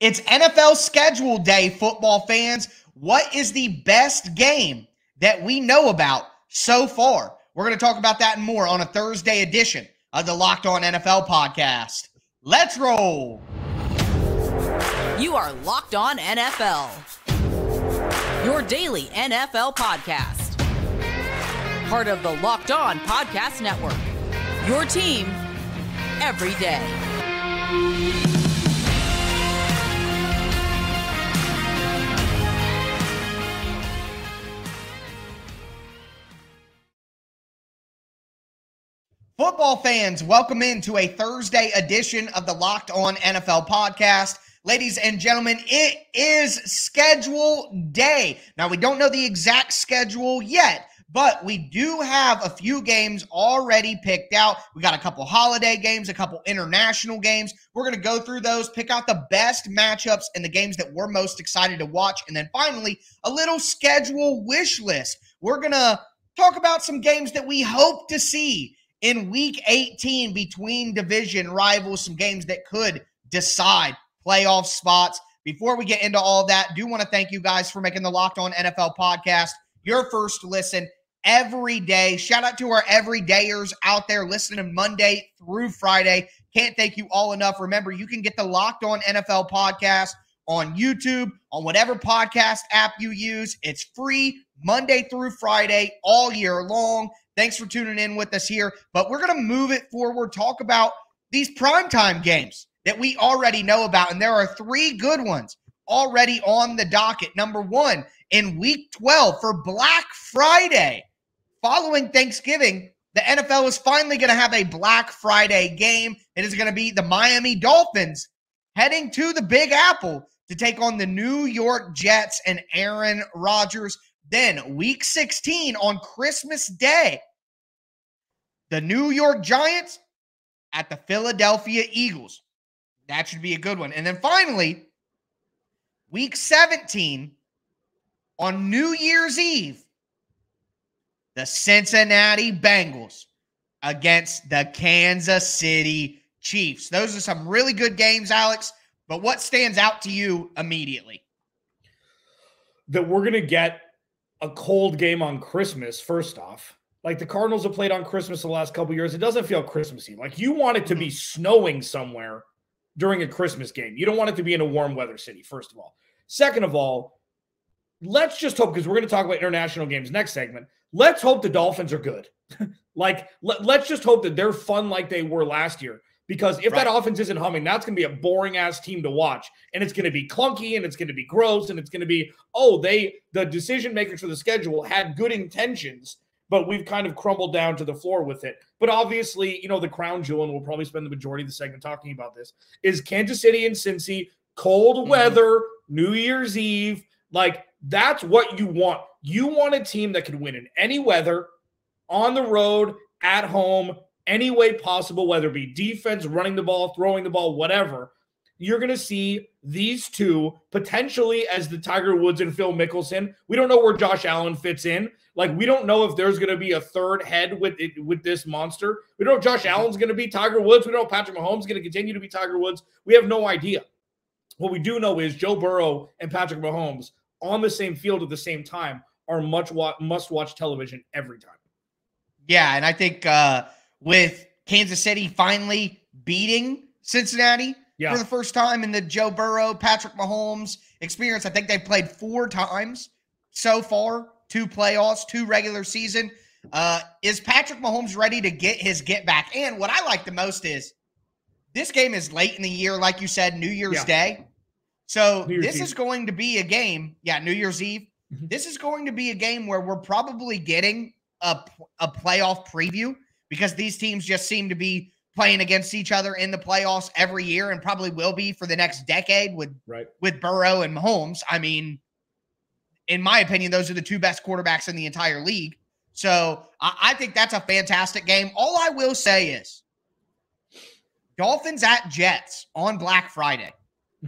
It's NFL schedule day, football fans. What is the best game that we know about so far? We're going to talk about that and more on a Thursday edition of the Locked On NFL podcast. Let's roll. You are Locked On NFL, your daily NFL podcast. Part of the Locked On Podcast Network, your team every day. Football fans, welcome into a Thursday edition of the Locked On NFL podcast. Ladies and gentlemen, it is schedule day. Now, we don't know the exact schedule yet, but we do have a few games already picked out. We got a couple holiday games, a couple international games. We're going to go through those, pick out the best matchups and the games that we're most excited to watch. And then finally, a little schedule wish list. We're going to talk about some games that we hope to see in Week 18 between division rivals, some games that could decide playoff spots. Before we get into all of that, I do want to thank you guys for making the Locked On NFL podcast your first listen every day. Shout out to our everydayers out there listening Monday through Friday. Can't thank you all enough. Remember, you can get the Locked On NFL podcast on YouTube, on whatever podcast app you use. It's free Monday through Friday all year long. Thanks for tuning in with us here. But we're going to move it forward, talk about these primetime games that we already know about. And there are three good ones already on the docket. Number one, in Week 12 for Black Friday. Following Thanksgiving, the NFL is finally going to have a Black Friday game. It is going to be the Miami Dolphins heading to the Big Apple to take on the New York Jets and Aaron Rodgers. Then Week 16 on Christmas Day, the New York Giants at the Philadelphia Eagles. That should be a good one. And then finally, Week 17 on New Year's Eve, the Cincinnati Bengals against the Kansas City Chiefs. Those are some really good games, Alex. But what stands out to you immediately? That we're going to get a cold game on Christmas, first off. Like the Cardinals have played on Christmas the last couple of years. It doesn't feel Christmassy. Like you want it to be snowing somewhere during a Christmas game. You don't want it to be in a warm weather city, first of all. Second of all, let's just hope, because we're going to talk about international games next segment. Let's hope the Dolphins are good. Let's just hope that they're fun like they were last year. Because if that offense isn't humming, that's going to be a boring-ass team to watch. And it's going to be clunky, and it's going to be gross, and it's going to be, the decision-makers for the schedule had good intentions, but we've kind of crumbled down to the floor with it. But obviously, the crown jewel, and we'll probably spend the majority of the segment talking about this, is Kansas City and Cincy, cold weather, New Year's Eve. Like, that's what you want. You want a team that can win in any weather, on the road, at home, any way possible, whether it be defense, running the ball, throwing the ball, whatever. You're going to see these two potentially as the Tiger Woods and Phil Mickelson. We don't know where Josh Allen fits in. Like, we don't know if there's going to be a third head with this monster. We don't know if Josh Allen's going to be Tiger Woods. We don't know if Patrick Mahomes is going to continue to be Tiger Woods. We have no idea. What we do know is Joe Burrow and Patrick Mahomes on the same field at the same time are must-watch television every time. Yeah, and I think with Kansas City finally beating Cincinnati for the first time in the Joe Burrow, Patrick Mahomes experience, I think they've played 4 times so far, 2 playoffs, 2 regular season. Is Patrick Mahomes ready to get his get back? And what I like the most is this game is late in the year, like you said, New Year's Day. So this is going to be a game, New Year's Eve. Mm-hmm. This is going to be a game where we're probably getting a playoff preview, because these teams just seem to be playing against each other in the playoffs every year and probably will be for the next decade with Burrow and Mahomes. I mean, in my opinion, those are the 2 best quarterbacks in the entire league. So I think that's a fantastic game. All I will say is Dolphins at Jets on Black Friday,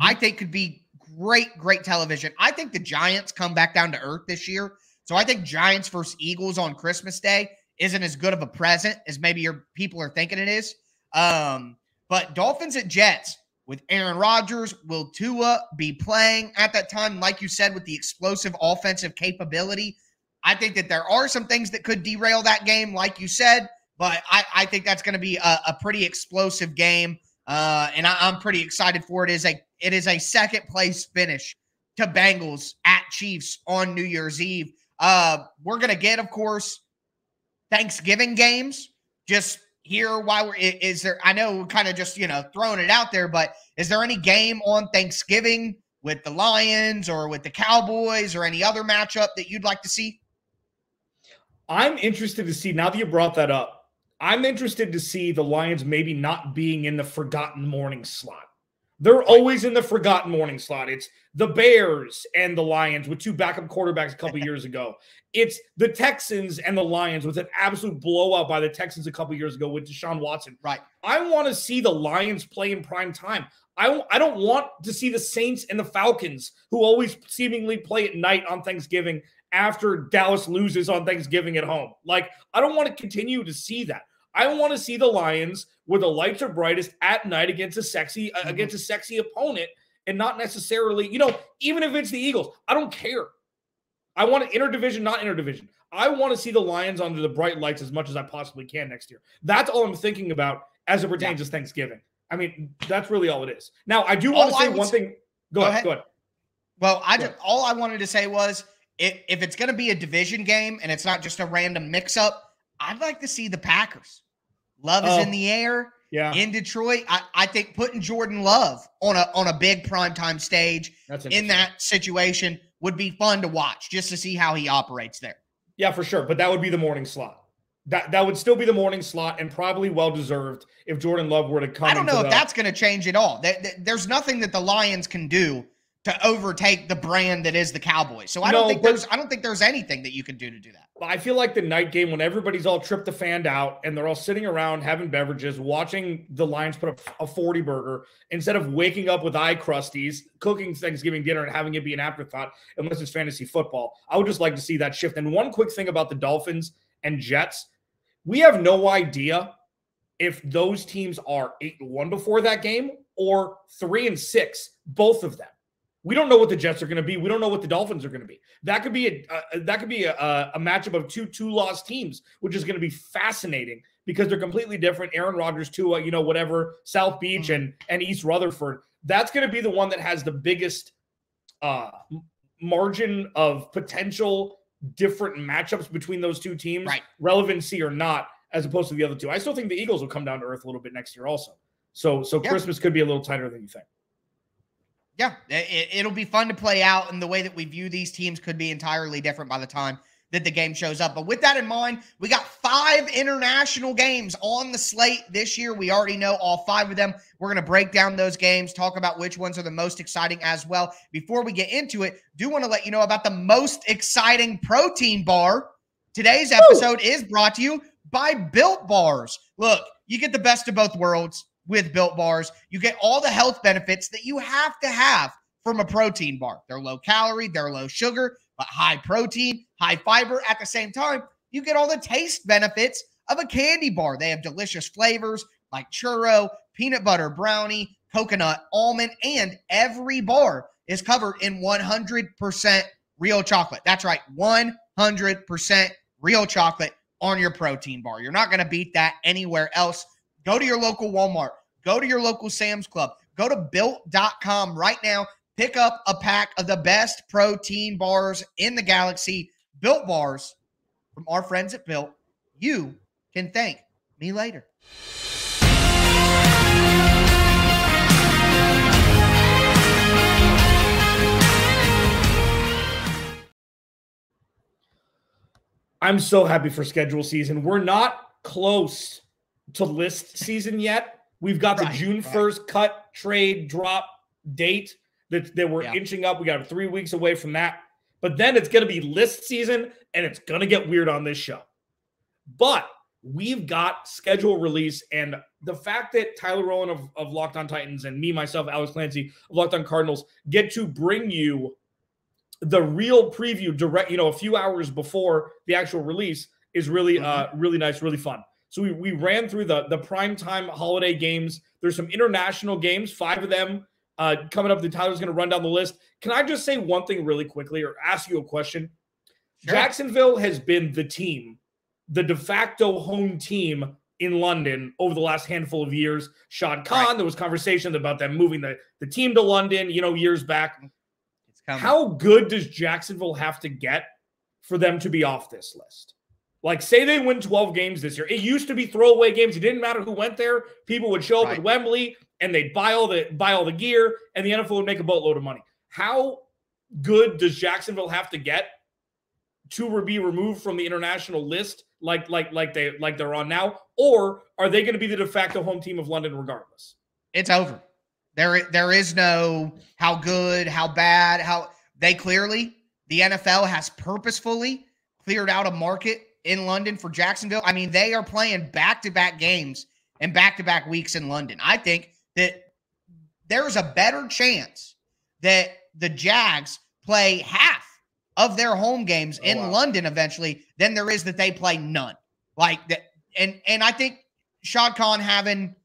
I think could be great television. I think the Giants come back down to earth this year. So I think Giants versus Eagles on Christmas Day isn't as good of a present as maybe your people are thinking it is. But Dolphins at Jets, with Aaron Rodgers? Will Tua be playing at that time? Like you said, with the explosive offensive capability, I think that there are some things that could derail that game, like you said, but I think that's going to be a pretty explosive game, and I'm pretty excited for it. It is a second place finish to Bengals at Chiefs on New Year's Eve. We're going to get, of course, Thanksgiving games. Just here, is there? I know we're kind of just throwing it out there, but is there any game on Thanksgiving with the Lions or with the Cowboys or any other matchup that you'd like to see? I'm interested to see, now that you brought that up, I'm interested to see the Lions maybe not being in the forgotten morning slot. They're always in the forgotten morning slot. It's the Bears and the Lions with two backup quarterbacks a couple years ago. It's the Texans and the Lions with an absolute blowout by the Texans a couple years ago with Deshaun Watson. Right. I want to see the Lions play in prime time. I don't want to see the Saints and the Falcons, who always seemingly play at night on Thanksgiving after Dallas loses on Thanksgiving at home. Like, I don't want to continue to see that. I want to see the Lions where the lights are brightest at night against a sexy opponent, and not necessarily, even if it's the Eagles, I don't care. I want it interdivision, not interdivision. I want to see the Lions under the bright lights as much as I possibly can next year. That's all I'm thinking about as it pertains to Thanksgiving. I mean, that's really all it is. Now, I do want to say one thing. Go ahead. Well, all I wanted to say was, if it's going to be a division game and it's not just a random mix-up, I'd like to see the Packers. Love is in the air in Detroit. I think putting Jordan Love on a big primetime stage in that situation would be fun to watch, just to see how he operates there. Yeah, for sure. But that would be the morning slot. That would still be the morning slot, and probably well-deserved if Jordan Love were to come. I don't know if that's going to change at all. There's nothing that the Lions can do to overtake the brand that is the Cowboys. So I don't think there's anything that you can do to do that. I feel like the night game, when everybody's all tryptophaned out and they're all sitting around having beverages, watching the Lions put up a 40 burger, instead of waking up with eye crusties, cooking Thanksgiving dinner and having it be an afterthought, unless it's fantasy football. I would just like to see that shift. And one quick thing about the Dolphins and Jets, we have no idea if those teams are 8-1 before that game or 3-6, both of them. We don't know what the Jets are going to be. We don't know what the Dolphins are going to be. That could be a matchup of two lost teams, which is going to be fascinating because they're completely different. Aaron Rodgers, Tua, whatever, South Beach and East Rutherford. That's going to be the one that has the biggest margin of potential different matchups between those two teams, relevancy or not, as opposed to the other two. I still think the Eagles will come down to earth a little bit next year also. So Christmas could be a little tighter than you think. Yeah, it'll be fun to play out, and the way that we view these teams could be entirely different by the time that the game shows up. But with that in mind, we got 5 international games on the slate this year. We already know all 5 of them. We're going to break down those games, talk about which ones are the most exciting as well. Before we get into it, do want to let you know about the most exciting protein bar. Today's episode is brought to you by Built Bars. Look, you get the best of both worlds. With Built Bars, you get all the health benefits that you have to have from a protein bar. They're low calorie, they're low sugar, but high protein, high fiber. At the same time, you get all the taste benefits of a candy bar. They have delicious flavors like churro, peanut butter brownie, coconut, almond, and every bar is covered in 100% real chocolate. That's right, 100% real chocolate on your protein bar. You're not going to beat that anywhere else. Go to your local Walmart. Go to your local Sam's Club. Go to Built.com right now. Pick up a pack of the best protein bars in the galaxy. Built Bars from our friends at Built. You can thank me later. I'm so happy for schedule season. We're not close to list season yet. We've got the June 1st cut, trade, drop date that we're inching up. We got 3 weeks away from that. But then it's going to be list season, and it's going to get weird on this show. But we've got schedule release, and the fact that Tyler Rowan of Locked On Titans and me, myself, Alex Clancy of Locked On Cardinals get to bring you the real preview direct, a few hours before the actual release is really, really nice, really fun. So we ran through the primetime holiday games. There's some international games, 5 of them coming up. The Tyler's going to run down the list. Can I just say one thing really quickly or ask you a question? Sure. Jacksonville has been the team, the de facto home team in London over the last handful of years. Shad Khan, right. There was conversation about them moving the team to London, years back. How good does Jacksonville have to get for them to be off this list? Like, say they win 12 games this year. It used to be throwaway games. It didn't matter who went there. People would show up at Wembley and they'd buy all the gear, and the NFL would make a boatload of money. How good does Jacksonville have to get to be removed from the international list like they're on now? Or are they going to be the de facto home team of London regardless? It's over. There is no how good, how bad, the NFL has purposefully cleared out a market in London for Jacksonville. I mean, they are playing back-to-back games and back-to-back weeks in London. I think that there's a better chance that the Jags play half of their home games in London eventually than there is that they play none. Like that, and I think Shad Khan having,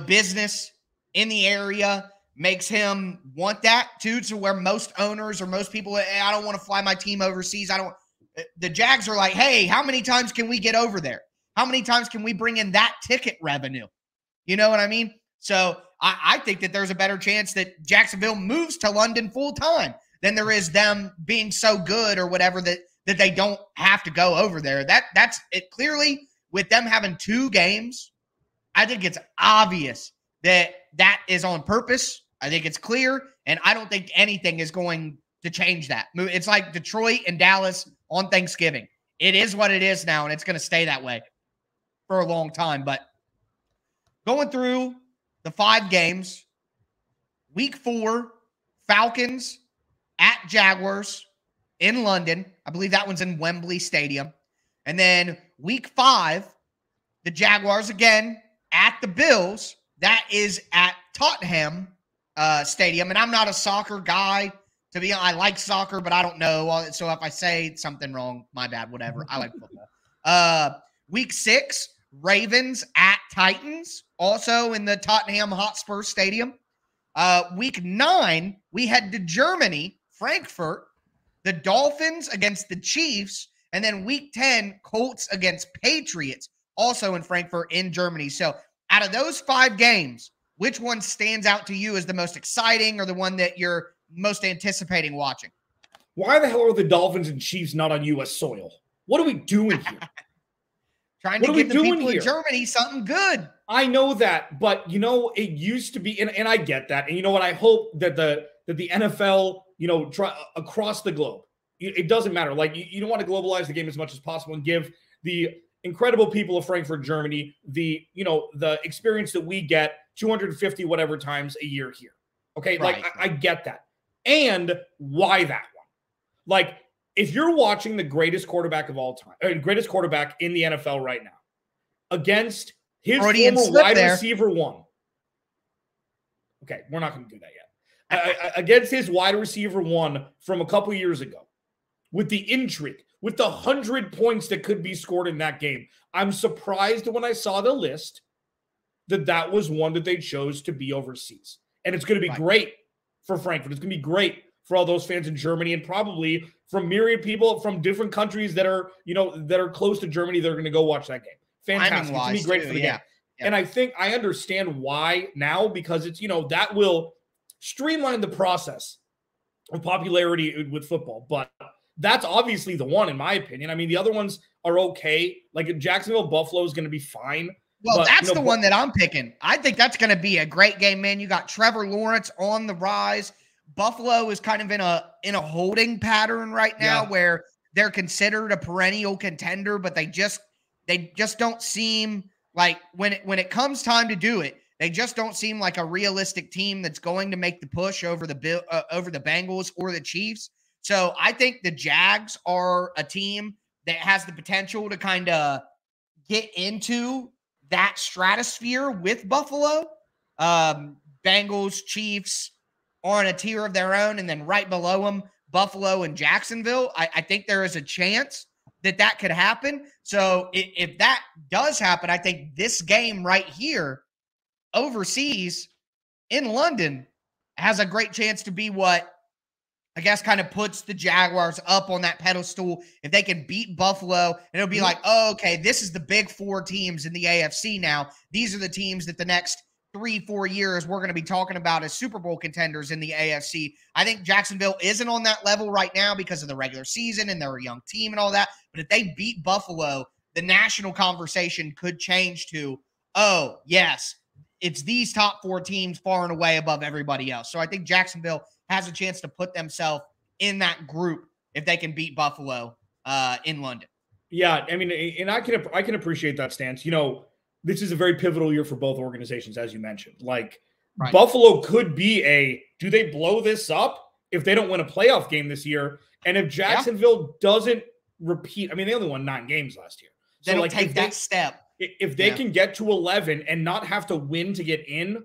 business in the area makes him want that too, to where most owners or most people, I don't want to fly my team overseas. The Jags are like, hey, how many times can we get over there? How many times can we bring in that ticket revenue? You know what I mean? So I think that there's a better chance that Jacksonville moves to London full time than there is them being so good or whatever that they don't have to go over there. That's it. Clearly, with them having 2 games, I think it's obvious that is on purpose. I think it's clear, and I don't think anything is going to change that. It's like Detroit and Dallas on Thanksgiving. It is what it is now, and it's going to stay that way for a long time. But going through the 5 games, week 4, Falcons at Jaguars in London. I believe that one's in Wembley Stadium. And then week 5, the Jaguars again at the Bills. That is at Tottenham Stadium. And I'm not a soccer guy. I like soccer, but I don't know. So if I say something wrong, my bad, whatever. I like football. Week 6, Ravens at Titans, also in the Tottenham Hotspur Stadium. Week 9, we head to Germany, Frankfurt, the Dolphins against the Chiefs, and then week 10, Colts against Patriots, also in Frankfurt in Germany. So out of those 5 games, which one stands out to you as the most exciting or the one that you're most anticipating watching? Why the hell are the Dolphins and Chiefs not on U.S. soil? What are we doing here? Trying to give the people in Germany something good. I know that, but it used to be, and I get that. And you know what? I hope that the NFL, try across the globe. It doesn't matter. Like you don't want to globalize the game as much as possible and give the incredible people of Frankfurt, Germany, the experience that we get 250 whatever times a year here. Okay, right. Like I get that. And why that one? Like, if you're watching the greatest quarterback of all time, greatest quarterback in the NFL right now, against his former wide receiver 1. Okay, we're not going to do that yet. Against his wide receiver 1 from a couple years ago, with the intrigue, with the 100 points that could be scored in that game, I'm surprised when I saw the list that was one that they chose to be overseas. And it's going to be great for Frankfurt. It's going to be great for all those fans in Germany, and probably from myriad people from different countries that are close to Germany. They're going to go watch that game. Fantastic. It's going to be great for the game. Yeah. And I think I understand why now, because it's, that will streamline the process of popularity with football. But that's obviously the one, in my opinion. I mean, the other ones are okay. Like Jacksonville, Buffalo is going to be fine. Well, that's the one that I'm picking. I think that's going to be a great game, man. You got Trevor Lawrence on the rise. Buffalo is kind of in a holding pattern right now where they're considered a perennial contender, but they just don't seem like when it comes time to do it, they just don't seem like a realistic team that's going to make the push over the Bengals or the Chiefs. So I think the Jags are a team that has the potential to kind of get into that stratosphere with Buffalo. Bengals, Chiefs are on a tier of their own, and then right below them, Buffalo and Jacksonville. I think there is a chance that could happen. So if that does happen, I think this game right here overseas in London has a great chance to be what I guess kind of puts the Jaguars up on that pedestal. If they can beat Buffalo, and it'll be like, oh, okay, this is the big four teams in the AFC now. These are the teams that the next 3-4 years we're going to be talking about as Super Bowl contenders in the AFC. I think Jacksonville isn't on that level right now because of the regular season and they're a young team and all that. But if they beat Buffalo, the national conversation could change to, oh, yes, it's these top four teams far and away above everybody else. So I think Jacksonville has a chance to put themselves in that group if they can beat Buffalo in London. Yeah, I mean, and I can appreciate that stance. You know, this is a very pivotal year for both organizations, as you mentioned. Like, right. Buffalo could be do they blow this up if they don't win a playoff game this year? And if Jacksonville doesn't repeat, I mean, they only won 9 games last year. So they don't take that step. If they can get to 11 and not have to win to get in,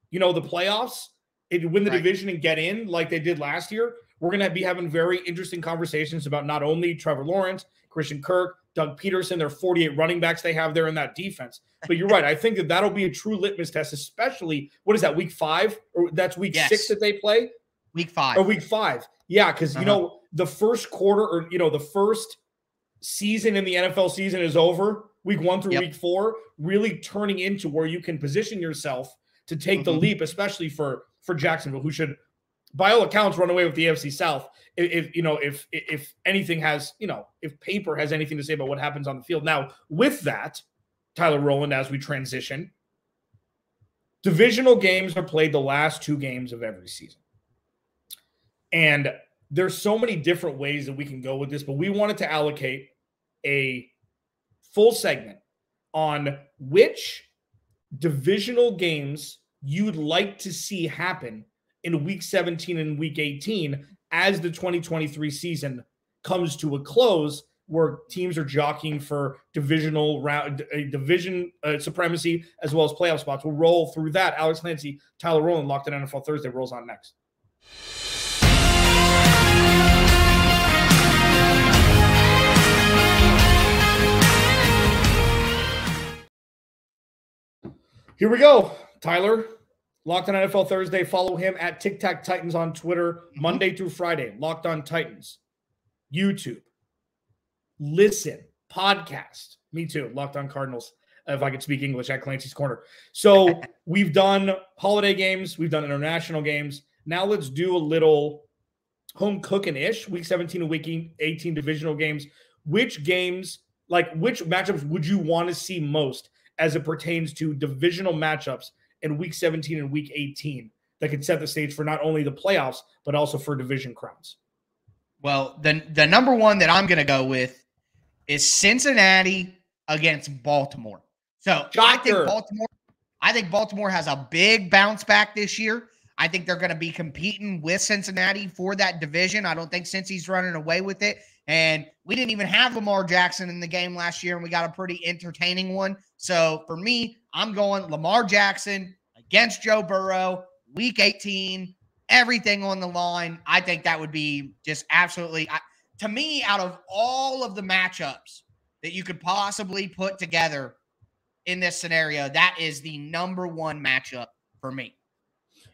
you know, the playoffs, win the division and get in like they did last year, we're going to be having very interesting conversations about not only Trevor Lawrence, Christian Kirk, Doug Peterson, their 48 running backs they have there in that defense. But you're right. I think that'll be a true litmus test, especially, what is that, week 5? Or that's week 6 that they play? Week 5. Or week 5. Yeah, because, you know, the first quarter or, you know, the first season in the NFL season is over. Week 1 through week 4, really turning into where you can position yourself to take the leap, especially for Jacksonville, who should, by all accounts, run away with the NFC South. If anything has, you know, if paper has anything to say about what happens on the field. Now, with that, Tyler Rowland, as we transition, divisional games are played the last 2 games of every season. And there's so many different ways that we can go with this, but we wanted to allocate a full segment on which divisional games you'd like to see happen in week 17 and week 18 as the 2023 season comes to a close, where teams are jockeying for divisional round, division supremacy, as well as playoff spots. We'll roll through that. Alex Clancy, Tyler Rowland, Locked on NFL Thursday rolls on next. Here we go. Tyler, Locked on NFL Thursday. Follow him at Tic Tac Titans on Twitter, Monday through Friday. Locked on Titans. YouTube. Listen. Podcast. Me too. Locked on Cardinals. If I could speak English, at Clancy's Corner. So we've done holiday games. We've done international games. Now let's do a little home cooking-ish. Week 17 and week 18 divisional games. Which games, like which matchups would you want to see most as it pertains to divisional matchups in week 17 and week 18 that could set the stage for not only the playoffs, but also for division crowns? Well, the number one that I'm going to go with is Cincinnati against Baltimore. So I think Baltimore has a big bounce back this year. I think they're going to be competing with Cincinnati for that division. I don't think Cincy's running away with it. And we didn't even have Lamar Jackson in the game last year, and we got a pretty entertaining one. So for me, I'm going Lamar Jackson against Joe Burrow, week 18, everything on the line. I think that would be just absolutely, to me, out of all of the matchups that you could possibly put together in this scenario, that is the number one matchup for me.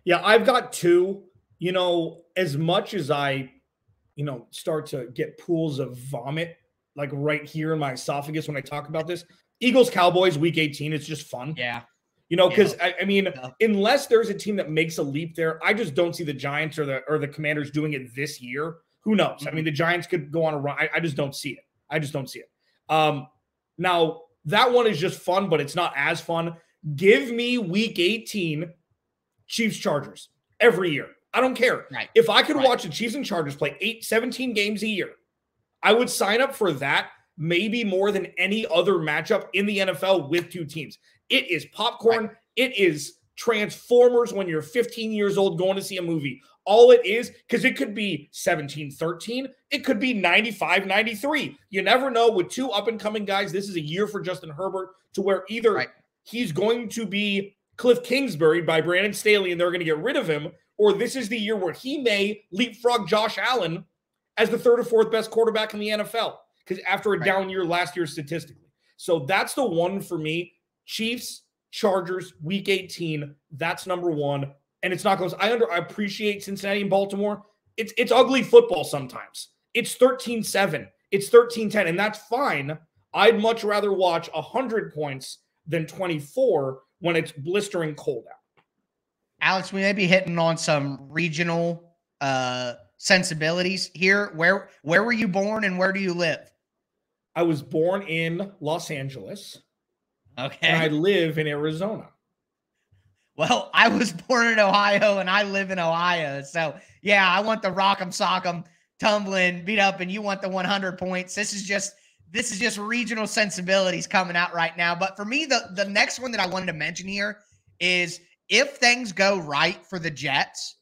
Yeah, I've got 2. You know, as much as I, you know, start to get pools of vomit, like right here in my esophagus when I talk about this, Eagles, Cowboys, week 18, it's just fun. Yeah. You know, because, I mean, unless there's a team that makes a leap there, I just don't see the Giants or the Commanders doing it this year. Who knows? Mm-hmm. I mean, the Giants could go on a run. I just don't see it. I just don't see it. Now, that one is just fun, but it's not as fun. Give me week 18 Chiefs Chargers every year. I don't care. Right. If I could watch the Chiefs and Chargers play 17 games a year, I would sign up for that maybe more than any other matchup in the NFL with 2 teams. It is popcorn. Right. It is Transformers when you're 15 years old going to see a movie. All it is, because it could be 17-13. It could be 95-93. You never know. With 2 up-and-coming guys, this is a year for Justin Herbert to where either he's going to be Cliff Kingsbury by Brandon Staley and they're going to get rid of him, or this is the year where he may leapfrog Josh Allen as the 3rd or 4th best quarterback in the NFL. because after a down year last year statistically. So that's the one for me. Chiefs, Chargers, week 18. That's number one. And it's not close. I appreciate Cincinnati and Baltimore. It's ugly football sometimes. It's 13-7. It's 13-10, and that's fine. I'd much rather watch 100 points than 24 when it's blistering cold out. Alex, we may be hitting on some regional sensibilities here. Where were you born and where do you live? I was born in Los Angeles. Okay. And I live in Arizona. Well, I was born in Ohio and I live in Ohio. So, yeah, I want the rock'em sock'em tumbling beat up and you want the 100 points. This is just regional sensibilities coming out right now. But for me, the next one that I wanted to mention here is if things go right for the Jets,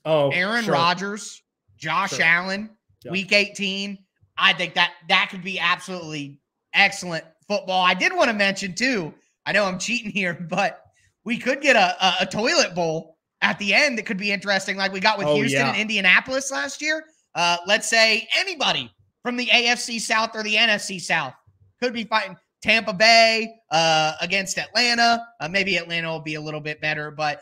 Aaron Rodgers, Josh Allen, week 18, I think that could be absolutely excellent football. I did want to mention too, I know I'm cheating here, but we could get a toilet bowl at the end that could be interesting, like we got with Houston and Indianapolis last year. Let's say anybody from the AFC South or the NFC South could be fighting Tampa Bay against Atlanta. Maybe Atlanta will be a little bit better, but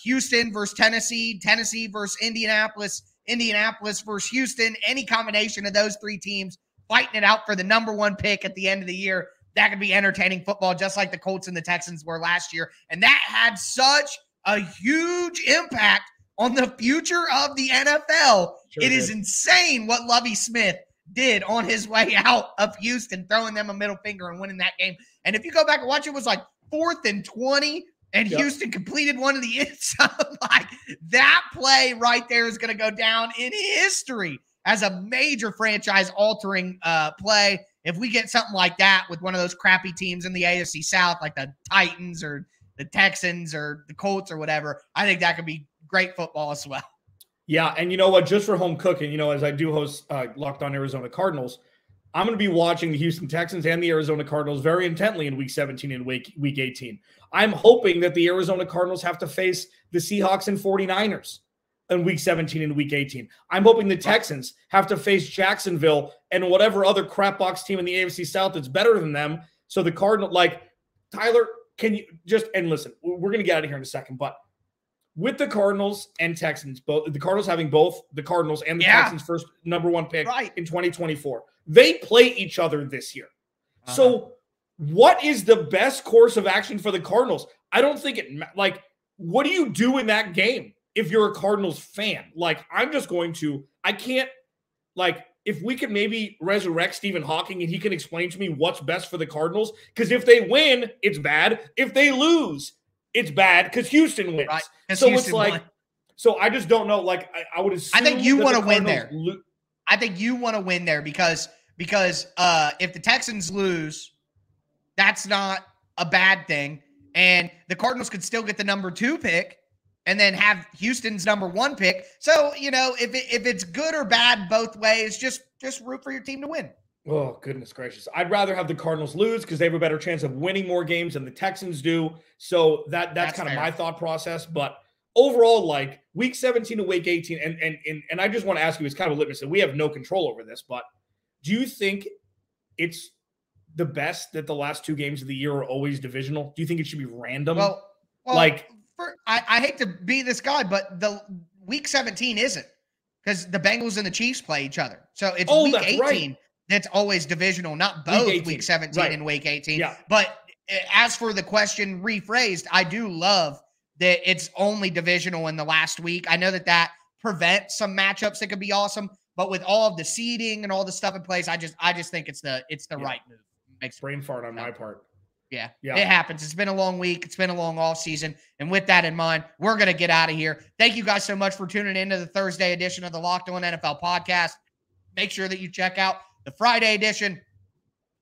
Houston versus Tennessee, Tennessee versus Indianapolis, Indianapolis versus Houston, any combination of those three teams fighting it out for the number one pick at the end of the year. That could be entertaining football, just like the Colts and the Texans were last year. And that had such a huge impact on the future of the NFL. It is insane what Lovie Smith did on his way out of Houston, throwing them a middle finger and winning that game. And if you go back and watch, it was like 4th and 20, and Houston completed one of the inside. Like, that play right there is going to go down in history as a major franchise-altering play. If we get something like that with one of those crappy teams in the AFC South, like the Titans or the Texans or the Colts or whatever, I think that could be great football as well. Yeah, and you know what? Just for home cooking, as I do host Locked On Arizona Cardinals, I'm going to be watching the Houston Texans and the Arizona Cardinals very intently in Week 17 and Week 18. I'm hoping that the Arizona Cardinals have to face the Seahawks and 49ers in Week 17 and Week 18. I'm hoping the Texans have to face Jacksonville and whatever other crapbox team in the AFC South that's better than them. So the Cardinal, Tyler, can you just, and listen, we're going to get out of here in a second, but with the Cardinals and Texans, both the Cardinals having both the Cardinals and the Texans first number one pick in 2024, they play each other this year. So what is the best course of action for the Cardinals? I don't think what do you do in that game if you're a Cardinals fan? If we could maybe resurrect Stephen Hawking and he can explain to me what's best for the Cardinals, because if they win, it's bad. If they lose, it's bad because Houston wins. Right. So Houston won. So I just don't know. I would assume. I think you want to win there. I think you want to win there because if the Texans lose, that's not a bad thing, and the Cardinals could still get the number 2 pick and then have Houston's number 1 pick. So if it's good or bad both ways, just root for your team to win. Oh, goodness gracious. I'd rather have the Cardinals lose because they have a better chance of winning more games than the Texans do. So that's kind of my thought process. But overall, Week 17 to Week 18, and I just want to ask you, it's kind of a litmus, and we have no control over this, but do you think it's the best that the last 2 games of the year are always divisional? Do you think it should be random? Well, I hate to be this guy, but the Week 17 isn't, because the Bengals and the Chiefs play each other. So it's Week 18. Right. That's always divisional, not both Week 17 and Week 18. Yeah. But as for the question rephrased, I do love that it's only divisional in the last week. I know that prevents some matchups that could be awesome, but with all of the seeding and all the stuff in place, I just think it's the right move. Makes brain fart on my part. Yeah, it happens. It's been a long week. It's been a long off season. And with that in mind, we're going to get out of here. Thank you guys so much for tuning into the Thursday edition of the Locked On NFL podcast. Make sure that you check out the Friday edition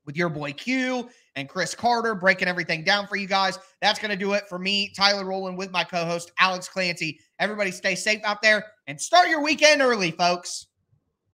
with your boy Q and Chris Carter breaking everything down for you guys. That's going to do it for me, Tyler Rowland, with my co-host, Alex Clancy. Everybody stay safe out there and start your weekend early, folks.